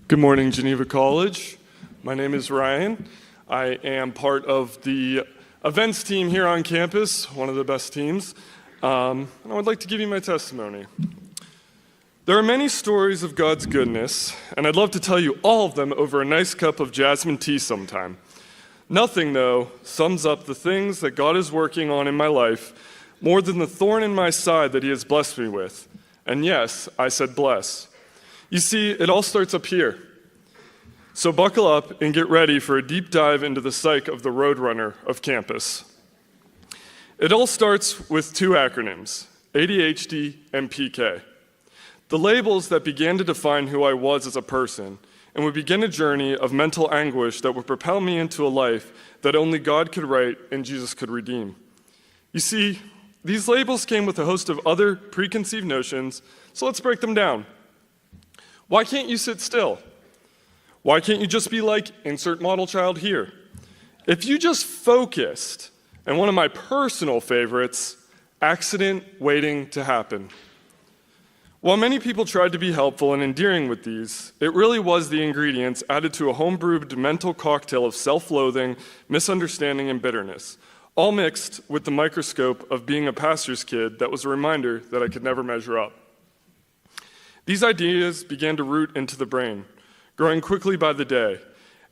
Good morning, Geneva College. My name is Ryan. I am part of the events team here on campus, one of the best teams. And I would like to give you my testimony. There are many stories of God's goodness, and I'd love to tell you all of them over a nice cup of jasmine tea sometime. Nothing, though, sums up the things that God is working on in my life more than the thorn in my side that He has blessed me with. And yes, I said bless. You see, it all starts up here. So buckle up and get ready for a deep dive into the psyche of the roadrunner of campus. It all starts with two acronyms, ADHD and PK. The labels that began to define who I was as a person and would begin a journey of mental anguish that would propel me into a life that only God could write and Jesus could redeem. You see, these labels came with a host of other preconceived notions, so let's break them down. Why can't you sit still? Why can't you just be like insert model child here? If you just focused, and one of my personal favorites, accident waiting to happen. While many people tried to be helpful and endearing with these, it really was the ingredients added to a home-brewed mental cocktail of self-loathing, misunderstanding, and bitterness, all mixed with the microscope of being a pastor's kid that was a reminder that I could never measure up. These ideas began to root into the brain, growing quickly by the day.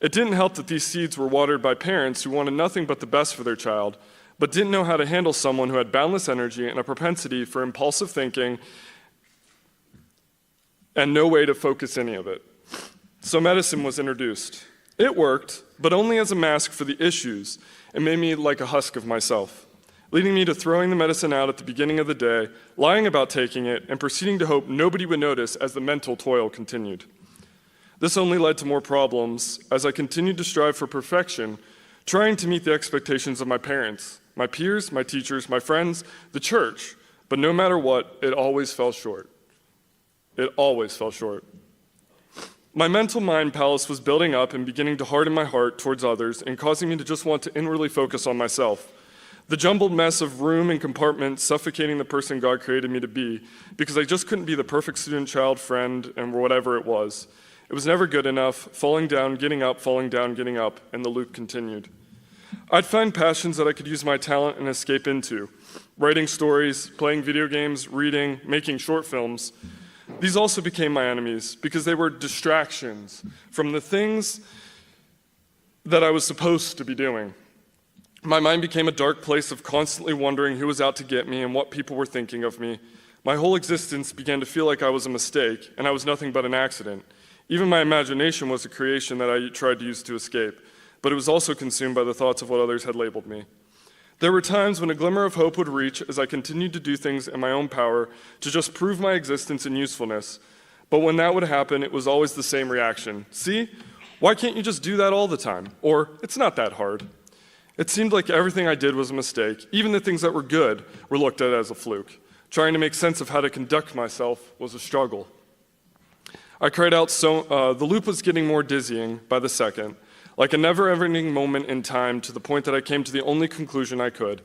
It didn't help that these seeds were watered by parents who wanted nothing but the best for their child, but didn't know how to handle someone who had boundless energy and a propensity for impulsive thinking and no way to focus any of it. So medicine was introduced. It worked, but only as a mask for the issues and made me like a husk of myself, leading me to throwing the medicine out at the beginning of the day, lying about taking it, and proceeding to hope nobody would notice as the mental toil continued. This only led to more problems as I continued to strive for perfection, trying to meet the expectations of my parents, my peers, my teachers, my friends, the church, but no matter what, it always fell short. It always fell short. My mental mind palace was building up and beginning to harden my heart towards others and causing me to just want to inwardly focus on myself. The jumbled mess of room and compartments suffocating the person God created me to be because I just couldn't be the perfect student, child, friend, and whatever it was. It was never good enough, falling down, getting up, falling down, getting up, and the loop continued. I'd find passions that I could use my talent and escape into. Writing stories, playing video games, reading, making short films. These also became my enemies because they were distractions from the things that I was supposed to be doing. My mind became a dark place of constantly wondering who was out to get me and what people were thinking of me. My whole existence began to feel like I was a mistake and I was nothing but an accident. Even my imagination was a creation that I tried to use to escape, but it was also consumed by the thoughts of what others had labeled me. There were times when a glimmer of hope would reach as I continued to do things in my own power to just prove my existence and usefulness. But when that would happen, it was always the same reaction. See, why can't you just do that all the time? Or, it's not that hard. It seemed like everything I did was a mistake. Even the things that were good were looked at as a fluke. Trying to make sense of how to conduct myself was a struggle. I cried out, the loop was getting more dizzying by the second, like a never-ending moment in time to the point that I came to the only conclusion I could.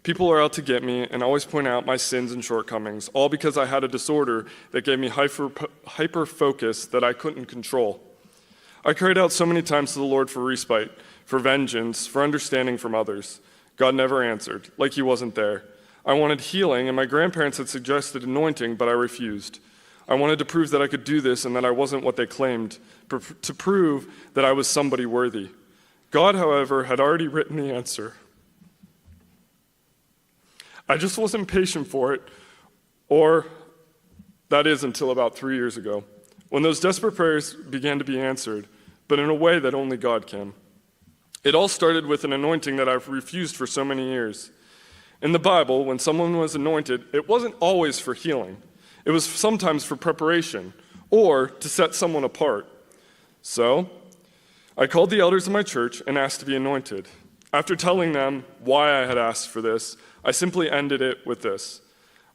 People are out to get me and always point out my sins and shortcomings, all because I had a disorder that gave me hyper-focus that I couldn't control. I cried out so many times to the Lord for respite, for vengeance, for understanding from others. God never answered, like He wasn't there. I wanted healing, and my grandparents had suggested anointing, but I refused. I wanted to prove that I could do this and that I wasn't what they claimed, to prove that I was somebody worthy. God, however, had already written the answer. I just wasn't patient for it, or that is until about 3 years ago, when those desperate prayers began to be answered, but in a way that only God can. It all started with an anointing that I've refused for so many years. In the Bible, when someone was anointed, it wasn't always for healing. It was sometimes for preparation or to set someone apart. So, I called the elders of my church and asked to be anointed. After telling them why I had asked for this, I simply ended it with this.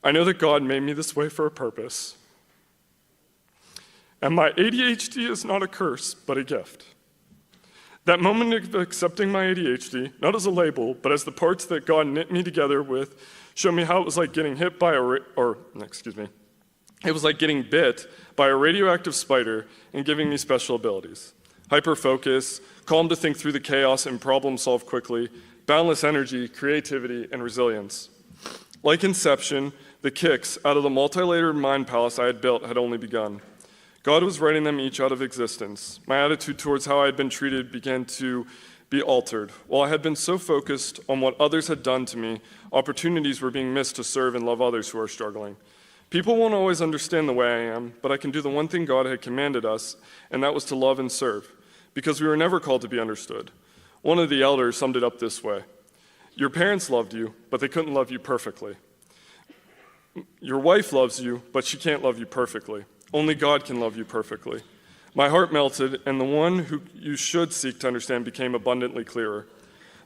I know that God made me this way for a purpose. And my ADHD is not a curse, but a gift. That moment of accepting my ADHD, not as a label, but as the parts that God knit me together with, showed me how it was like getting hit by It was like getting bit by a radioactive spider and giving me special abilities. Hyper-focus, calm to think through the chaos and problem solve quickly, boundless energy, creativity, and resilience. Like Inception, the kicks out of the multi-layered mind palace I had built had only begun. God was writing them each out of existence. My attitude towards how I had been treated began to be altered. While I had been so focused on what others had done to me, opportunities were being missed to serve and love others who are struggling. People won't always understand the way I am, but I can do the one thing God had commanded us, and that was to love and serve, because we were never called to be understood. One of the elders summed it up this way: your parents loved you, but they couldn't love you perfectly. Your wife loves you, but she can't love you perfectly. Only God can love you perfectly. My heart melted, and the one who you should seek to understand became abundantly clearer.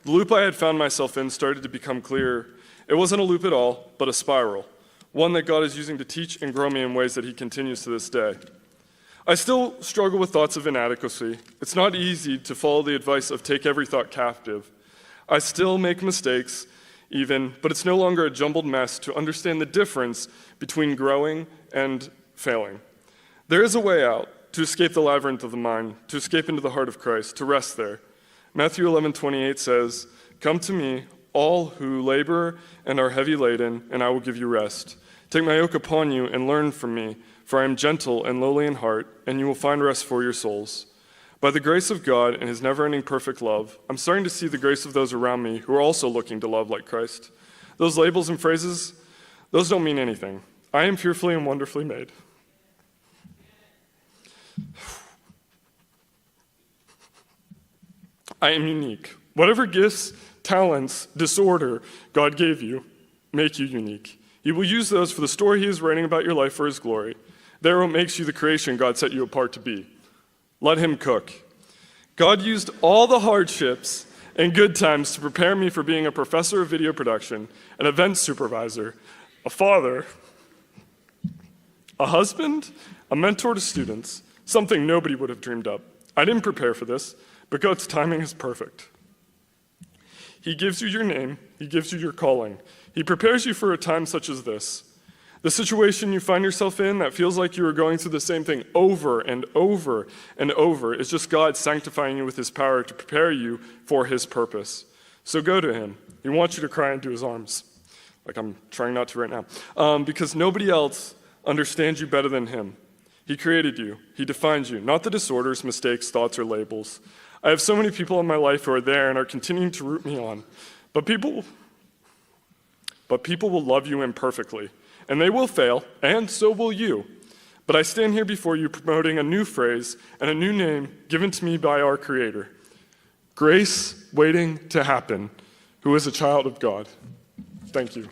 The loop I had found myself in started to become clearer. It wasn't a loop at all, but a spiral, one that God is using to teach and grow me in ways that he continues to this day. I still struggle with thoughts of inadequacy. It's not easy to follow the advice of take every thought captive. I still make mistakes, but it's no longer a jumbled mess to understand the difference between growing and failing. There is a way out, to escape the labyrinth of the mind, to escape into the heart of Christ, to rest there. Matthew 11:28 says, "Come to me, all who labor and are heavy laden, and I will give you rest. Take my yoke upon you and learn from me, for I am gentle and lowly in heart, and you will find rest for your souls." By the grace of God and his never-ending perfect love, I'm starting to see the grace of those around me who are also looking to love like Christ. Those labels and phrases, those don't mean anything. I am fearfully and wonderfully made. I am unique. Whatever gifts, talents, disorder God gave you, make you unique. He will use those for the story he is writing about your life for his glory. They're what makes you the creation God set you apart to be. Let him cook. God used all the hardships and good times to prepare me for being a professor of video production, an event supervisor, a father, a husband, a mentor to students, something nobody would have dreamed up. I didn't prepare for this, but God's timing is perfect. He gives you your name, he gives you your calling. He prepares you for a time such as this. The situation you find yourself in that feels like you are going through the same thing over and over and over is just God sanctifying you with his power to prepare you for his purpose. So go to him. He wants you to cry into his arms, like I'm trying not to right now, because nobody else understands you better than him. He created you. He defines you, not the disorders, mistakes, thoughts, or labels. I have so many people in my life who are there and are continuing to root me on, but people will love you imperfectly. And they will fail, and so will you. But I stand here before you promoting a new phrase and a new name given to me by our Creator. Grace waiting to happen, who is a child of God. Thank you.